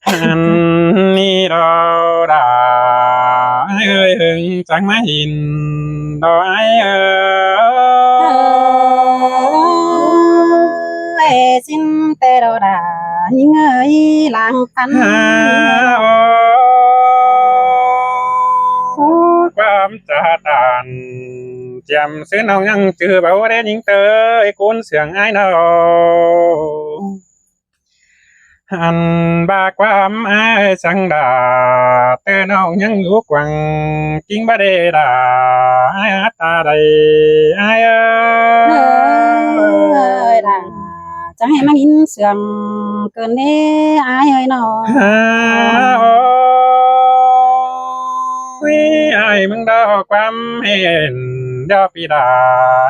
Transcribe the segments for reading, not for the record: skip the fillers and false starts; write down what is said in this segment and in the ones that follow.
อันนี้เราด่าเอ้ยเอิงจังมาหินดอกไอ้เอ้ơi xin tê đồ đà những ơi làng khăn ฮาโอความจะตานจำซื้อน้องยังจือเบาได้ยิงเตยกุนเสียงไอ้นออันบาความอายสังดาแต่น้องยังอยู่กวังจริงบ่ได้ด่าอายตาใดอายเอ้ย ơi đà chẳng hay mang in sườn cơn đê ai ơi nó ฮาโอ้ยอายมึงดอกความเห็นดอกปีดา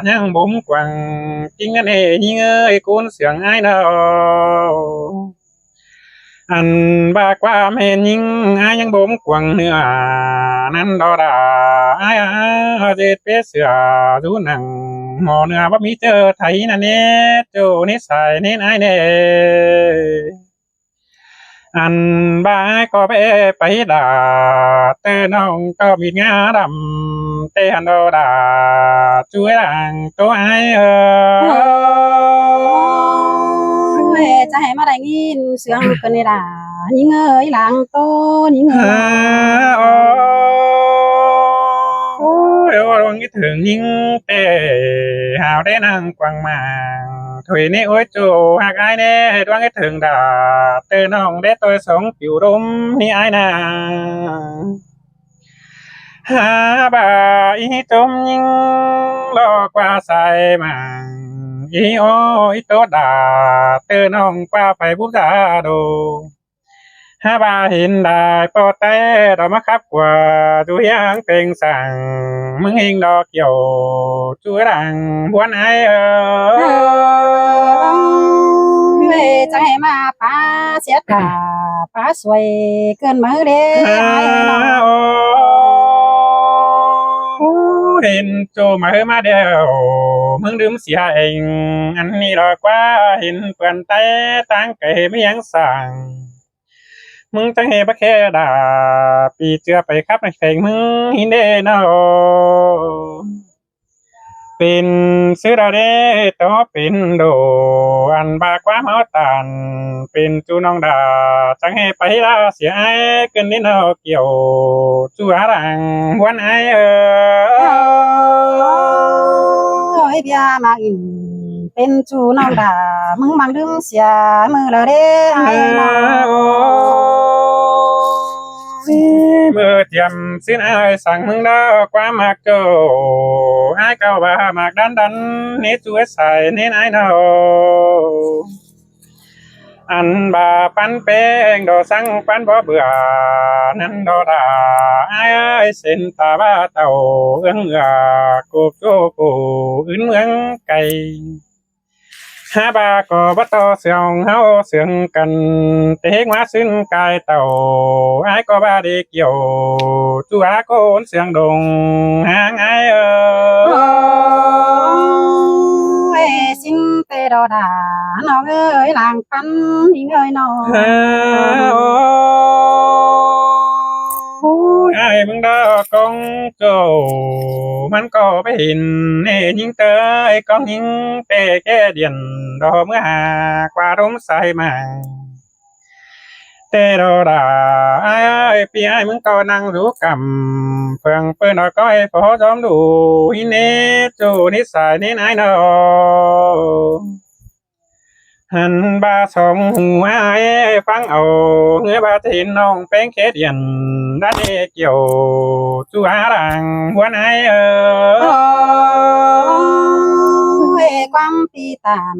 ยังบุ้มกวังจริงอันเอ้ยยิงเอ้ยกุนเสียงไอ้นออันบาความเห็นยิงอายยังบ่มกวางเนื้อนั้นดอดาอายเจ็ดเปเสือดูหนังหมอเนื้อบ่มีเจอไทยนั่นเน่โจนิสัยเน้นอายเน่อันบายก็ไปด่าแต่น้องก็มีงาดำแต่อันดอดาช่วยหลังตัวอายơi chẳng hay mà đánh in sườn cơn đê đà những ơi làng tô những ฮา ơi โอ้เดี๋ยวลองคิดถึงยิ่งเตะหาวได้นั่งกวางมาถุยนี่โอ้ยจูหากไอ้เน่ดวงคิดถึงดาเตอน้องได้ตัวสองผิวรุมนี่ไอ้นาหาบ่าอีจมยิ่งลอกว่าใส่มาอีโออีโตดาเตอน้องกว่าไปบุษาโด หาบาเห็นได้ปอแต่ดอกมะครับกว่าดูยางเป็นสั่งมึงเองดอกเกี่ยวช่วยดังบวนไอơi chẳng hay mà phá xét cả phá xuôi cơn mơ đê ฮา ai ơi nó โอ้เห็นโจมาเฮอมาเดียวมึงดื่มเสียเองอันนี้ดอกว่าเห็นเปื่อนแต่ตั้งเกไม่ยังสั่งมึงจังเฮบะแค่ด่าปีเจือไปครับในแข่งมึงหินเดนอเป็นซื้อดาเดต่อเป็นโดอันบากว่าเมาตันเป็นจูน้องดาจังให้ไปลาเสียไอเกินนิดนอเกี่ยวจูหารังหวนไอơi bia mà in bên chú non đà mừng bằng đứng xia mơ là đê ai ơi nó เมื่อเตรียมสิ้นไอสั่งมึงดาความมากโจไอเก้าบามากดันเนจูใส่เน้นไอเนาอันบาปันเป้งดอสังปันบ่เบื่อนั้นดอดาไอ้เส้นตาบ้าเต่าเอื้องกูโจกูอื่นเมืองไก่หาบาก็บ่ต่อเสียงเฮาเสียงกันเตกมาซึ่งกายเต่าไอ้ก็บ่ได้เกี่ยวจัวโกนเสียงดงหางไอ้ơi xin tê đồ đà nó ơi làng khăn những ơi nó ฮาโอ้ยไอ้มึงดอกองโจมันก็ไปเห็นเน่ยิงเตยกองยิงเตะแก่เดียนดอกเมื่อหากว่าร่มใส่มาเตะดอดาไอ้ปีไอ้มึงก็นั่งรู้กำเพื่องเปิ้นเอาก้อยพอจอมดูอินเนจูนิสัยนี่นายเนาะหันบาสองหัวไอ้ฟังเอาเงือบาทินน้องเป็นเคเดียนด้านเอเกี่ยวจูหารังหัวไอ้ơi quang pi tàn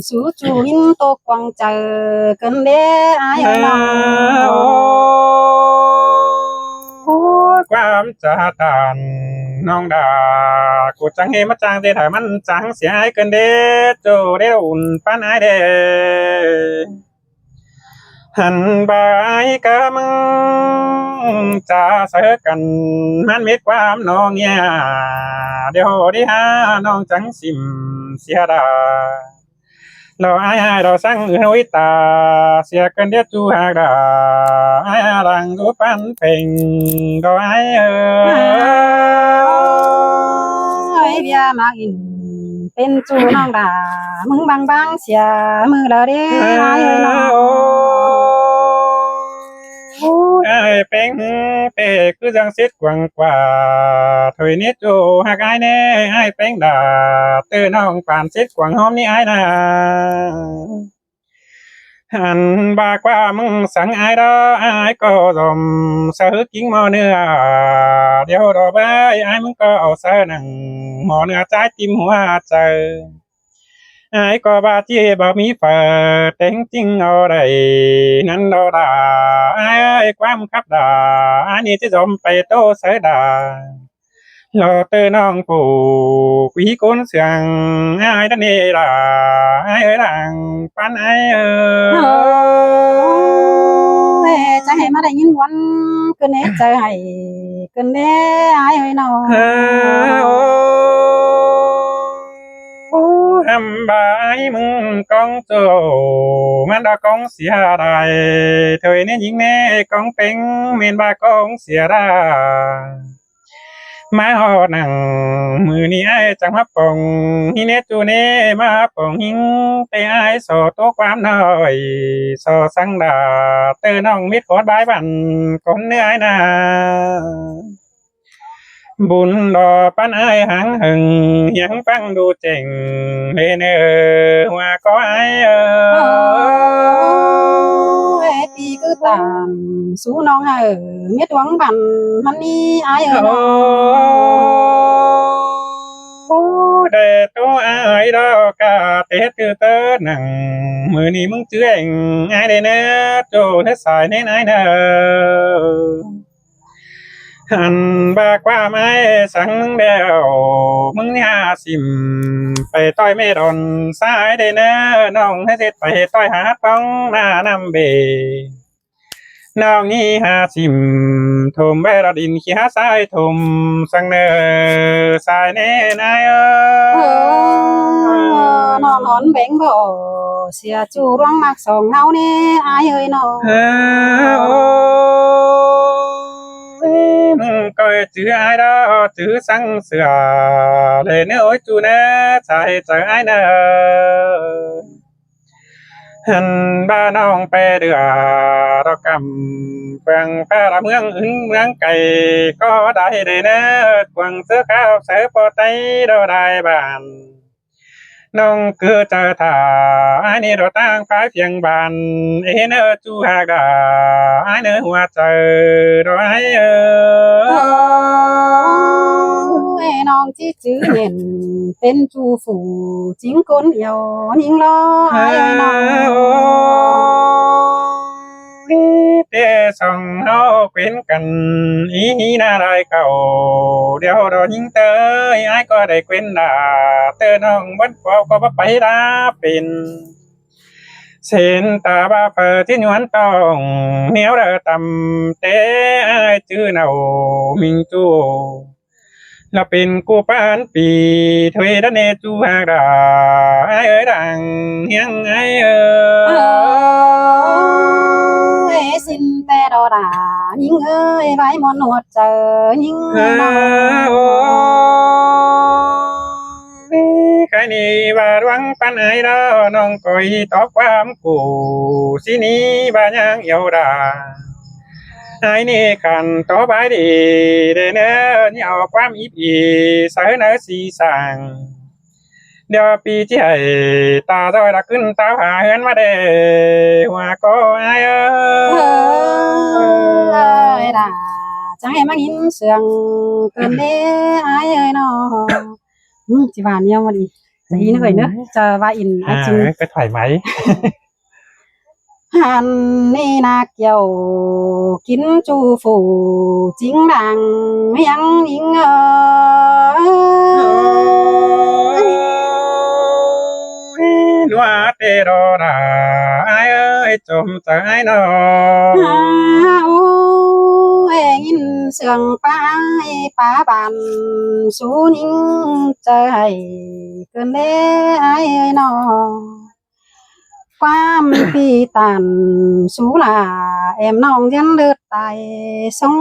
sú chú in tô quang chờ cơn đê ai ơi nó โอ้ยความจะตานน้องดากูจังเฮมาจังเดถ่ายมันจังเสียหายเกินเด้โจเด้อุ่นปานไอเด้หันบายกะมึงจะเสอกันมันมีความน้องเนี่ยเดี๋ยวดิหาน้องจังสิมเสียดา เราaiเราsang người hối ta xia cơn đét chu hà đà ai rằng có pan phình có ai ơi bia mà in เป็นจูน้องดามึงบางบางเสียมือละเด้ai ơiน้อง ai bén bê cứ giang xiết quăng quả thời nít ô hạc ai nè ai bén đà từ nong bàn xiết quăng hôm ní ai nà hẳn ba qua mừng sáng ai đó ai có dòm sơ kính mò nữa điều đó bay ai mừng có sơ nằng mò nữa trái tim hoa trời ai có ba chia ba mi phở tiếng tiếng ở đây năn đo đà ai quam khắp đà ai ni chỉ dòm phải tô sớ đà lo tư nong phủ quý côn sàng ai đã nề đà ai ơi đàng pan aiจะให้มาได้ยินวันคืนนี้จะให้คืนนี้ai ơiน้อง bài mừng con tổ man đã con xìa đài thời nên những nè con bánh men ba con xìa ra má họ nặng mưa ni ai chẳng hấp bồng hi nét tu nè má hấp bồng hin tay ai sò tố quám nói sò sang đà tơ nong mít khót bái bản con nữa ai nà buồn đò pan ai háng hừng nhắn băng đu chỉnh lên hoa có ai thì cứ tàn sú non hở miết quăng bàn hắn đi ai ơi để tôi ai đó cả tết cứ tớ nặng mưa ni mừng chứ anh ai đây nè trôi hết xài nên ai nè hẳn ba qua mai sáng đèo mừng nhà xìm phải toi mê đòn sai đây nè nong hết phải toi hát bóng na năm bề nong nghi hà xìm thùm bê ra đình khi hát sai thùm sang nè sai nè nai nó nón bánh bộ xìa chu roang mặc sòng hao nè ai ơi nó coi chữ ai đó chữ sang sửa để nếu ôi chú nè chạy chờ ai nè hẳn ba nong pe đưa đó cầm vàng pha làm mương cày có đại để nè quăng sữa cao sữa po tay đó đại bàn nong cứ chờ thả ai nè đó tang phải phiền bàn ế nè chú hà gà ai nè hoa trời đó aiน้องที่จื้อเห็นเป็นจูฝูจิงก้นเดียวนิ่งล้อไอ้น้อง để xong nó quên cần ý na đại cầu đeo đó những tới ai có để quên là tơ nong vẫn có bắp bay đá pin xin ta ba phở thiên nhuận tòng nếu đã tầm tế ai chứ nào mình tu là pin cô bán pì thuê đất nè chu hà đà ai ơi đàng hiang ai xin te đò đà nhưng ơi vai mòn nuột chờ nhưng cái này bà đoán pan ai đó nong coi tóc quam cụ xin đi bà nhang yêu đà ai nè khăn tó bái đi để nè nhau quam ít gì sới nở xì sàng đeo pi chạy ta rồi đãขึ้นtao hà hên mà để hoa có ai ơi đà chẳng em mang in sườn cơn đê ai ơi nó chỉ vào nhau mà đi tí nữa chờ vai in ai chung cái thoải mái hàn nê na kiều kín chu phủ chính đàng miếng những loa tê đô đà ai ơi chôm chờ ai nó in sườn pa bàn sú những trời cơn đê ai ơi nó ความปีตันสูลาแอมน้องยันเลือดตายสง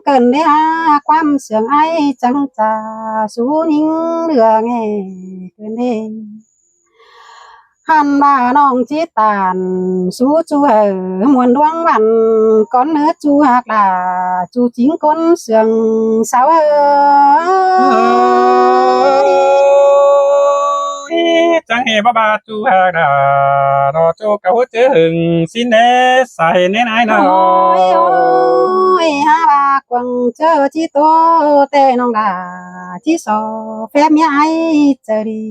เกินได้หาความเสื่องไอจังจาสูนิ่งเหลือแง่เกินเด้หันบ่าน้องจิตานสู้จูมวนดวงวันก้อนเนื้อจูหักลาจูจิงก้นเสื่องสาวจังเฮบาบาจูฮาการอจูเกาเจอหึงสินเนใส่เนนไอเนา โอ้ยฮาบากวังเจอที่โตแต่น้องดาที่สอแฟมยายเจอดี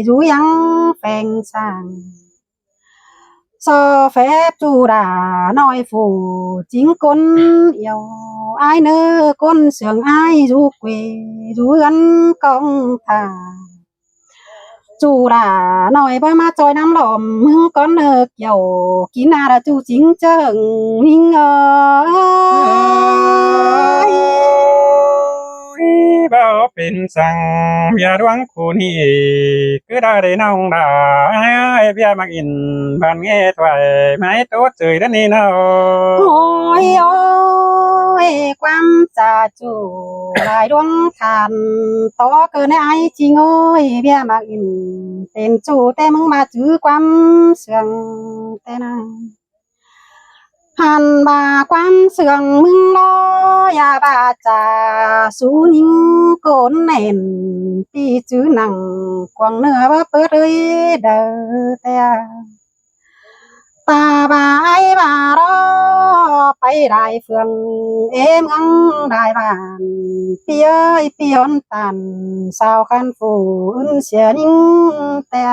รู้ยังแฟงสร้างสอแฟบจูดาน้อยฝูจิงก้นเอียวไอเนื้อก้นเสียงไอรู้เกวรู้อันกองทาจูดาน้อยบ่มาจอยน้ำหลอมมึงก้อนเนกเกี่ยวกินอะไรจูจิงเจิงหิงบ่เป็นสังอย่าดวงคู่นี้คือได้น้องดาเบียมักอินบ้านเงยถอยไม่โตเจยด้านนี้เนาะ โอ้ยโอ้ยความจ่าจูลายดวงขันต่อเกินไอจริงโอ้ยเบี้ยมากอินเป็นจูแต่มึงมาจื้อความเสื่องแต่นะหันมาความเสื่องมึงรอยาบาจาสูนิ่งโกนแน่นปีจื้อหนังกวางเนื้อว่าเปิดเลยเด้อแต่ตาบายบารอไปได้เฟืองเอ็มอังได้บ้านเปียเปียนตันสาวคันฟูอึนเสียนิ่งแต่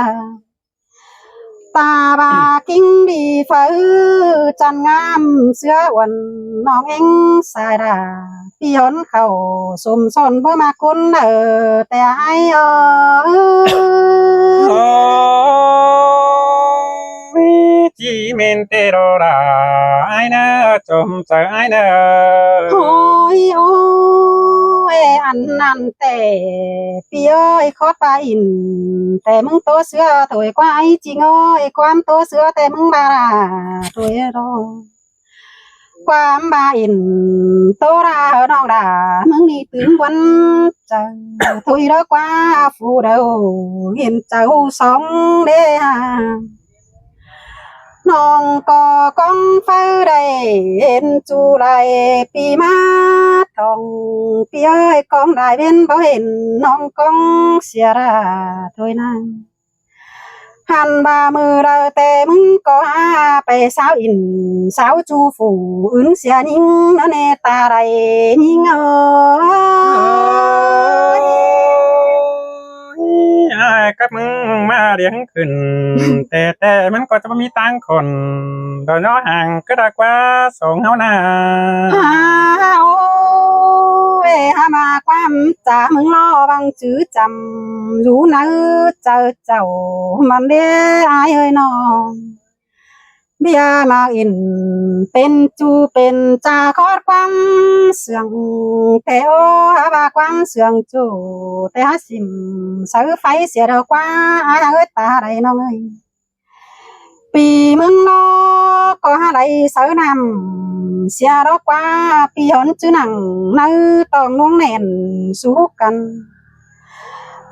ตาบากิ้งดีฝือจันงามเสือวันน้องเอ็งสายดาเปียนเขาสมสนบ่มาคนแต่ไอจีเมนเตโรราไอเนอจมเจอไอเนอ โอ้ยโอ้ยอันนั้นแต่ปีเอ้ยขอตาอินแต่มึงโตเสือถอยกว่าไอ้จริงโอ้ยความโตเสือแต่มึงบาราถอยรอความบาอินโตราน้องดามึงนี่ถึงวันจังถอยรอกว่าฟูเดาเห็นเจ้าสองเด้อน้องก็ก้องไฟได้เห็นจูไรปีมาทองปีเอ้ยก้องได้เป็นบ่เห็นน้องก้องเสียราถอยนั่งหันบามือเราแต่มึงก็หาไปสาวอินสาวจูฝูอึนเสียนิ่งนั่นเนตาไรนิ่งไอ้กับมึงมาเลี้ยงขึ้นแต่มันก็จะไม่มีตังคนโดยน้อห่างก็ได้กว่าสองเฮานา โอ้ยหามาความจ่ามึงรอบังจื้อจำอยู่นะเจ้ามันเด้อายเอ้ยน้องเบียมาอินเป็นจูเป็นจ่าคอดความเสื่องแต่โอ้หามาความเสื่องจูแต่หาสิมซื้อไฟเสียดอกว่าอายเอ้ยตาไรน้องเอ้ยปีมึงนอก็หาไรเสือนำเสียดอกว่าปีหอนจื้อหนังนื้อต้องน้องแน่นสู้กัน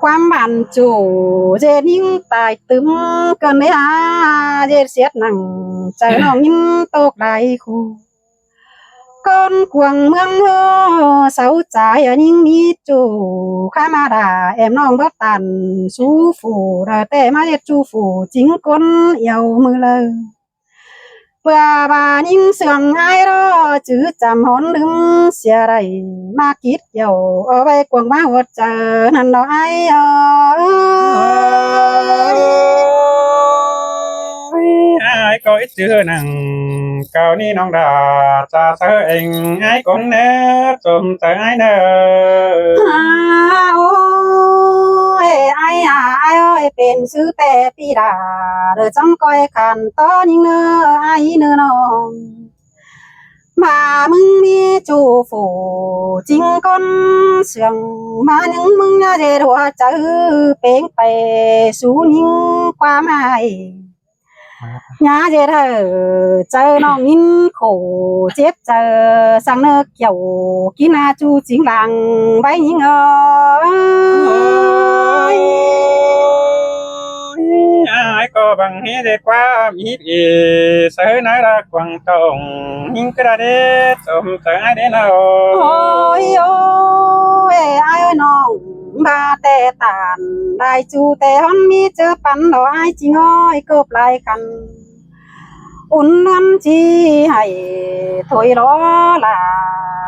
ความบันจูเจนิ่งตายตึมกันเลยเจเสียดหนังใจน้องยิ้มตกไหลคู่ก้อนกวงเมืองเฮอเสาใจยิ่งมีจูข้ามาด่าแอมน้องบ่ตันสู้ฝูแต่มาเจ็ดจูฝูจริงก้นเอี่ยวมือเลยเพื่อบานิ่งเสื่องให้รอจื้อจำหอนลืมเสียไรมาคิดเกี่ยวเอาไว้กวงมาหัวใจนั่นดอกไอ้ไอ้ก็อิจื้อหนังเก่านี่น้องดาจะเธอเองไอ้คนเนอจมเจอไอ้เนอ โอ้ยไอ้เอ้ยเป็นซื้อแต่ปีดาเด้อจังก้อยขันตอนยิงเนอไอ้เนอน้องมามึงมีจูฝูจริงก้นเสียงมาหนึ่งมึงน่าจะหัวใจเป่งไปสู่นิ่งความหมาย nhá dễ thở chờ nó nghìn khổ chết chờ sang nơi kiểu kỹ na chu chính làng bay những ơi ai có bằng hết để qua ít ý sớ nói ra quăng trồng nhưng cái đó đấy sớm sớ ai đến nào ôi ôi ai ơi nó ba tê tàn đại chu tê hon mi chớ pan đó ai chỉ ngồi cướp lại căn ôn ăn chi hay thôi đó là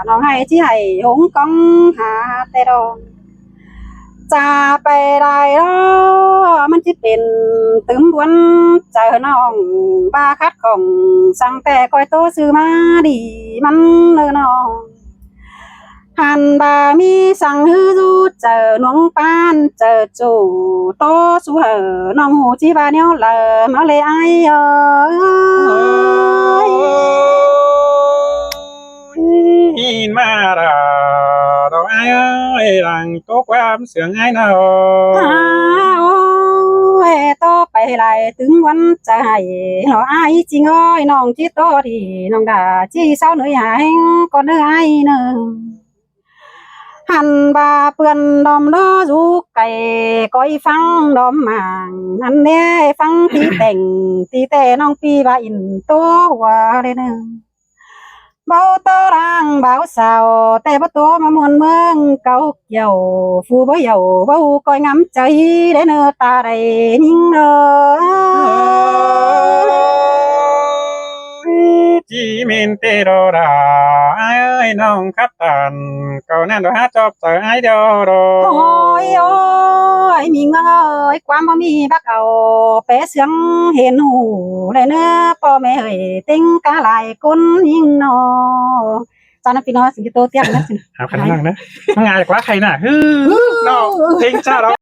nó hay chi hay hống công hạ tê đó chaไปได้มันจะเป็นตึมบวนเจอน้องบ้าคัดของสั่งแต่ก้อยโตซื้อมาดีมันเนอน้องหันบามีสั่งฮือจูเจอน้องปานเจอจูโตสู้เหอน้องหูจีบาเนียวเลอมาเลยไอเอ้ย nhìn mà ra đâu ai ơi làng tốt quá sướng ai nào โอ้ยต่อไปไหลถึงวันใจเราอายจริงเอ้ยน้องที่โตที่น้องด่าจี้เศร้าเหนื่อยหายก็เหนื่อยหนึ่งหันบาเปื่อนดอมล้อจูไก่ก้อยฟังดอมหมางอันเนี้ยฟังตีแต่งตีแต่น้องปีบาอินตัวหัวเลยหนึ่งเบาตารางเบาสาวแต่บ่ตัวมามวนเมืองเก่าเกี่ยวฟูบ่เหี่ยวเบาก้อยงำใจได้เนื้อตาได้นิ่งเอ้ย chỉ mình tê đồ đà ai ơi nông khắp tàn cầu nan đồ hát chọc sợ ai đâu โอ้ đồ ยโอ้ยมีเงยความบ่มีบักเอาเปเสียงเห็นหูได้เนื้อพ่อแม่เอ้ยติ้งกะหลายคนยิ่งนอจานะพี่น้องสิงโตเตี้ยนะ học khả năng đấy ngày quá hay nè hư nó thinh sao đó